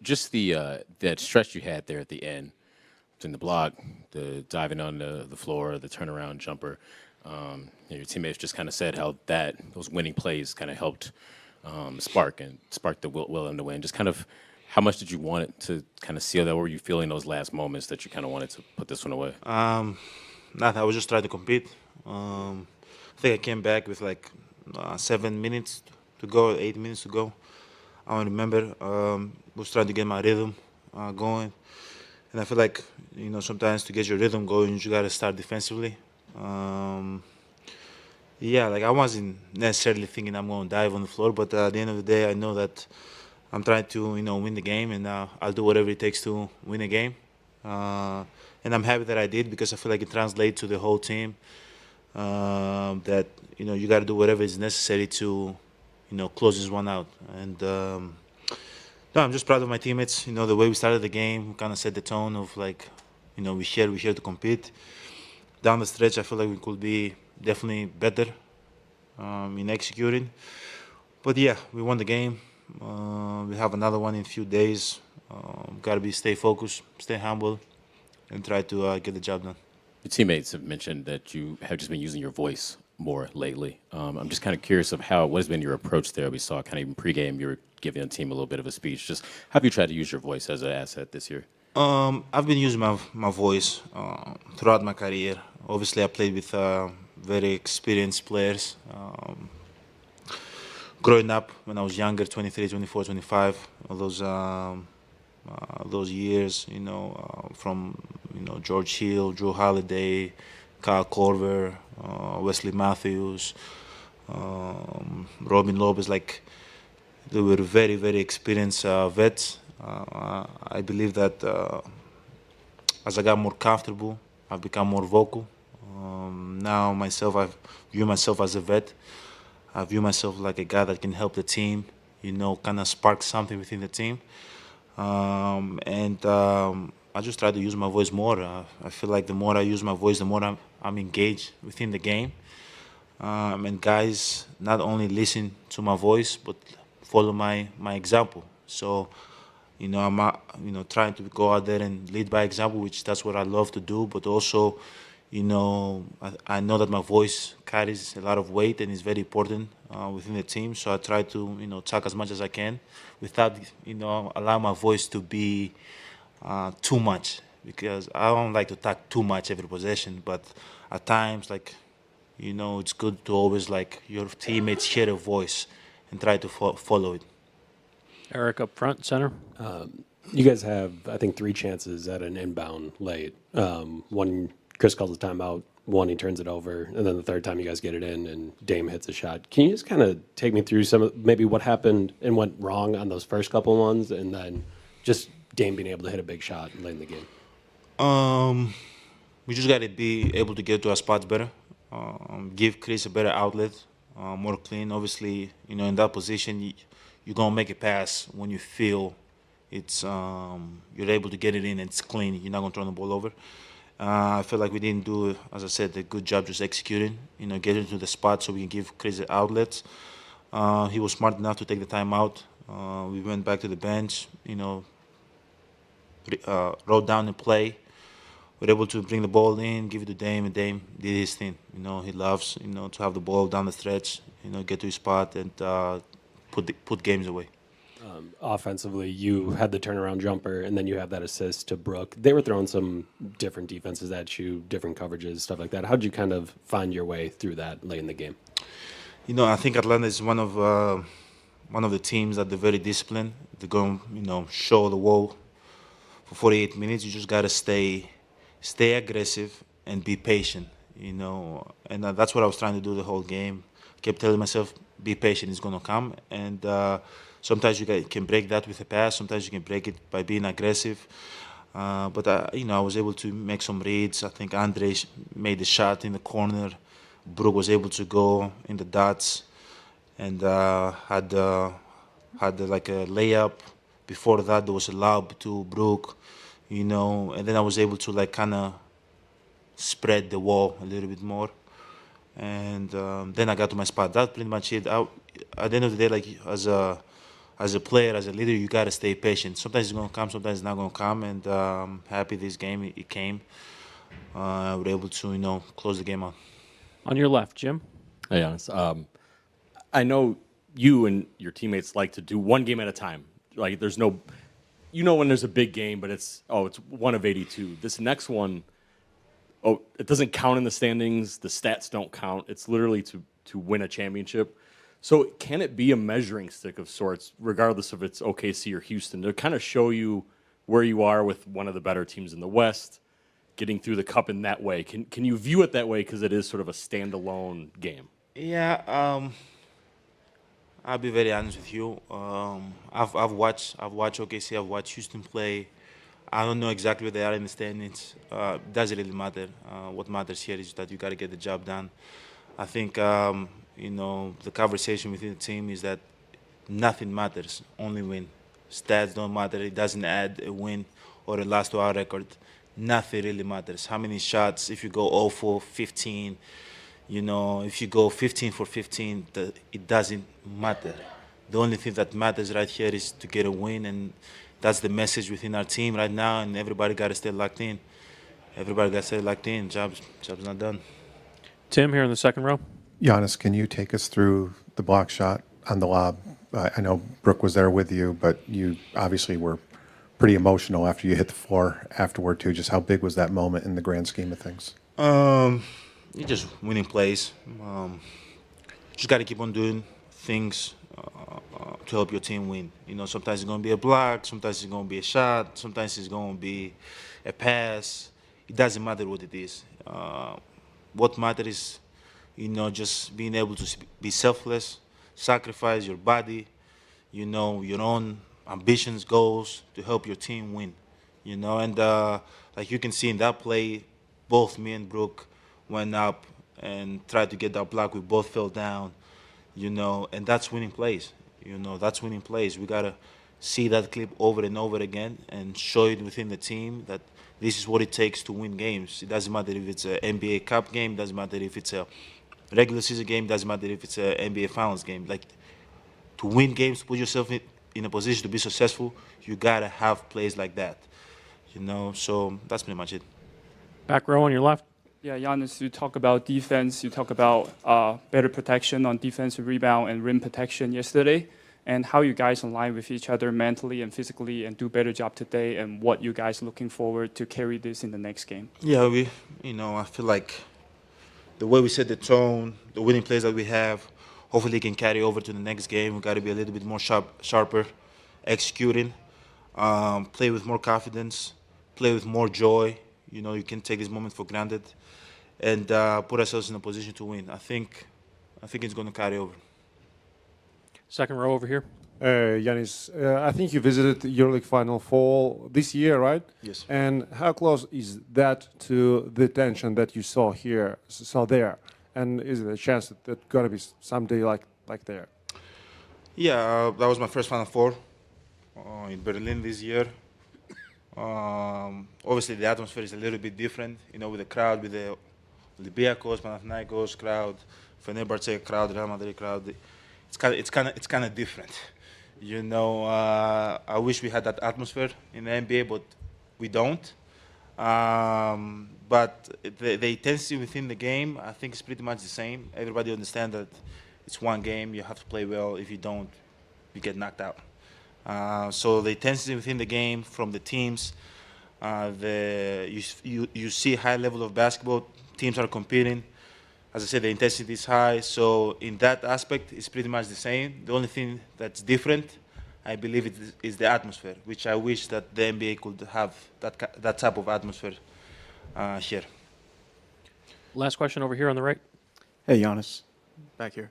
just that stretch you had there at the end, between the block, the diving on the floor, the turnaround jumper. Your teammates just kind of said how those winning plays kind of helped spark the will and the win. Just kind of how much did you want it to kind of seal that? What were you feeling those last moments that you kind of wanted to put this one away? Nothing. I was just trying to compete. I think I came back with like 7 minutes to go, 8 minutes to go. I don't remember. Was trying to get my rhythm going, and I feel like sometimes to get your rhythm going, you gotta start defensively. Um, yeah, like I wasn't necessarily thinking I'm going to dive on the floor, but at the end of the day, I know that I'm trying to win the game, and I'll do whatever it takes to win a game. And I'm happy that I did because I feel like it translates to the whole team. That you got to do whatever is necessary to close this one out. And no, I'm just proud of my teammates. The way we started the game kind of set the tone of like we're here to compete. Down the stretch, I feel like we could be definitely better in executing. But yeah, we won the game. We have another one in a few days. Got to stay focused, stay humble, and try to get the job done. Your teammates have mentioned that you have just been using your voice more lately. I'm just kind of curious of what has been your approach there. We saw kind of even pregame you were giving the team a little bit of a speech. Just how have you tried to use your voice as an asset this year? I've been using my voice throughout my career. Obviously, I played with very experienced players. Growing up, when I was younger, 23, 24, 25, all those years, from George Hill, Drew Holiday, Kyle Korver, Wesley Matthews, Robin Lopez, like they were very, very experienced vets. I believe that as I got more comfortable, I've become more vocal. Now I view myself as a vet. I view myself like a guy that can help the team, kind of spark something within the team. And I just try to use my voice more. I feel like the more I use my voice, the more I'm engaged within the game. And guys not only listen to my voice, but follow my example. So, I'm trying to go out there and lead by example, which that's what I love to do. But also, I know that my voice carries a lot of weight and is very important within the team. So I try to, talk as much as I can without, allow my voice to be too much because I don't like to talk too much every possession. But at times, like, it's good to always like your teammates hear a voice and try to follow it. Eric up front, center. You guys have, I think, three chances at an inbound late. One, Chris calls a timeout. One, he turns it over. And then the third time you guys get it in and Dame hits a shot. Can you just kind of take me through maybe what happened and went wrong on those first couple ones and then just Dame being able to hit a big shot late in the game? We just got to be able to get to our spots better. Give Chris a better outlet, more clean. Obviously, in that position, you're going to make a pass when you feel it's you're able to get it in and it's clean. You're not going to turn the ball over. I feel like we didn't do, as I said, a good job just executing, getting to the spot so we can give Chris the outlets. He was smart enough to take the time out. We went back to the bench, wrote down the play. We were able to bring the ball in, give it to Dame, and Dame did his thing. He loves, to have the ball down the stretch, get to his spot and put games away. Offensively, you had the turnaround jumper, and then you have that assist to Brook. They were throwing some different defenses at you, different coverages, stuff like that. How did you kind of find your way through that late in the game? I think Atlanta is one of the teams that they're very disciplined. They're going, show the wall for 48 minutes. You just gotta stay aggressive and be patient. And that's what I was trying to do the whole game. I kept telling myself, be patient, it's gonna come, and. Sometimes you can break that with a pass. Sometimes you can break it by being aggressive. But I was able to make some reads. I think Andre made a shot in the corner. Brook was able to go in the dots, and had like a layup. Before that, there was a lob to Brook, and then I was able to like kind of spread the wall a little bit more. And then I got to my spot. That's pretty much it. At the end of the day, like as as a player, as a leader, you got to stay patient. Sometimes it's going to come, sometimes it's not going to come. And I'm happy this game, it came. We were able to, close the game out. On your left, Jim. Hey, Giannis. I know you and your teammates like to do one game at a time. Like, there's no, when there's a big game, but it's one of 82. This next one, it doesn't count in the standings. The stats don't count. It's literally to win a championship. So can it be a measuring stick of sorts, regardless if it's OKC or Houston, to kind of show you where you are with one of the better teams in the West, getting through the cup in that way? Can you view it that way because it is sort of a standalone game? Yeah, I'll be very honest with you. I've watched OKC, I've watched Houston play. I don't know exactly where they are in the standings. It doesn't really matter. What matters here is that you got to get the job done. I think the conversation within the team is that nothing matters, only win. Stats don't matter. It doesn't add a win or a loss to our record. Nothing really matters. How many shots? If you go 0 for 15. If you go 15 for 15, it doesn't matter. The only thing that matters right here is to get a win, and that's the message within our team right now, and everybody got to stay locked in. Everybody got to stay locked in. Job's not done. Tim here in the second row. Giannis, can you take us through the block shot on the lob? I know Brooke was there with you, but you obviously were pretty emotional after you hit the floor afterward, too. Just how big was that moment in the grand scheme of things? You're just winning plays. Just got to keep on doing things to help your team win. Sometimes it's going to be a block, sometimes it's going to be a shot, sometimes it's going to be a pass. It doesn't matter what it is. What matters is, just being able to be selfless, sacrifice your body, your own ambitions, goals to help your team win. And like you can see in that play, both me and Brooke went up and tried to get that block. We both fell down, and that's winning plays. That's winning plays. We got to see that clip over and over again and show it within the team that this is what it takes to win games. It doesn't matter if it's an NBA Cup game, doesn't matter if it's a regular season game, doesn't matter if it's an NBA Finals game. Like, to win games, to put yourself in a position to be successful, you got to have plays like that. So that's pretty much it. Back row on your left. Yeah, Giannis, you talk about defense, you talk about better protection on defensive rebound and rim protection yesterday, and how you guys align with each other mentally and physically and do better job today, and what you guys looking forward to carry this in the next game. Yeah, I feel like the way we set the tone, the winning plays that we have, hopefully can carry over to the next game. We got to be a little bit more sharper, executing, play with more confidence, play with more joy. You can take this moment for granted, and put ourselves in a position to win. I think it's going to carry over. Second row over here. Giannis, I think you visited the EuroLeague Final Four this year, right? Yes. And how close is that to the tension that you saw there? And is it a chance that there's going to be someday like there? Yeah, that was my first Final Four in Berlin this year. Obviously, the atmosphere is a little bit different, with the crowd, with the Olympiacos, Panathinaikos crowd, Fenerbahce crowd, Real Madrid crowd. It's kind of different, I wish we had that atmosphere in the NBA, but we don't. But the intensity within the game, I think, is pretty much the same. Everybody understands that it's one game. You have to play well. If you don't, you get knocked out. So the intensity within the game from the teams, you see a high level of basketball. Teams are competing. As I said, the intensity is high. So in that aspect, it's pretty much the same. The only thing that's different, I believe, is the atmosphere, which I wish that the NBA could have that type of atmosphere here. Last question over here on the right. Hey, Giannis, back here.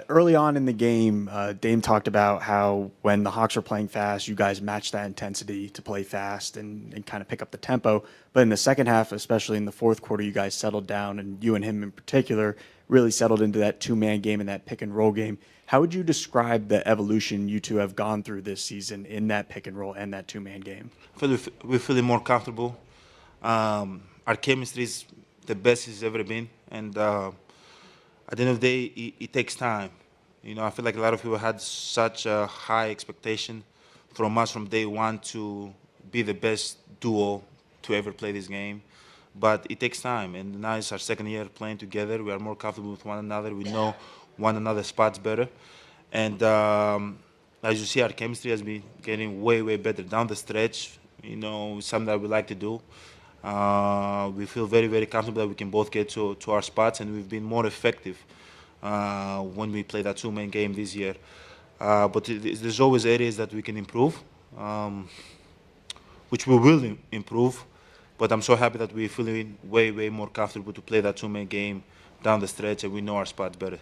Early on in the game, Dame talked about how when the Hawks were playing fast, you guys matched that intensity to play fast and kind of pick up the tempo. But in the second half, especially in the fourth quarter, you guys settled down, and you and him in particular really settled into that two-man game and that pick-and-roll game. How would you describe the evolution you two have gone through this season in that pick-and-roll and that two-man game? We're feeling more comfortable. Our chemistry is the best it's ever been, and at the end of the day, it takes time. You know, I feel like a lot of people had such a high expectation from us from day one to be the best duo to ever play this game. But it takes time, and now it's our second year playing together. We are more comfortable with one another. We know one another's spots better. And as you see, our chemistry has been getting way, way better down the stretch. You know, something that we like to do. We feel very, very comfortable that we can both get to our spots, and we've been more effective when we play that two-man game this year. But there's always areas that we can improve, which we will improve. But I'm so happy that we're feeling way, way more comfortable to play that two-man game down the stretch, and we know our spots better.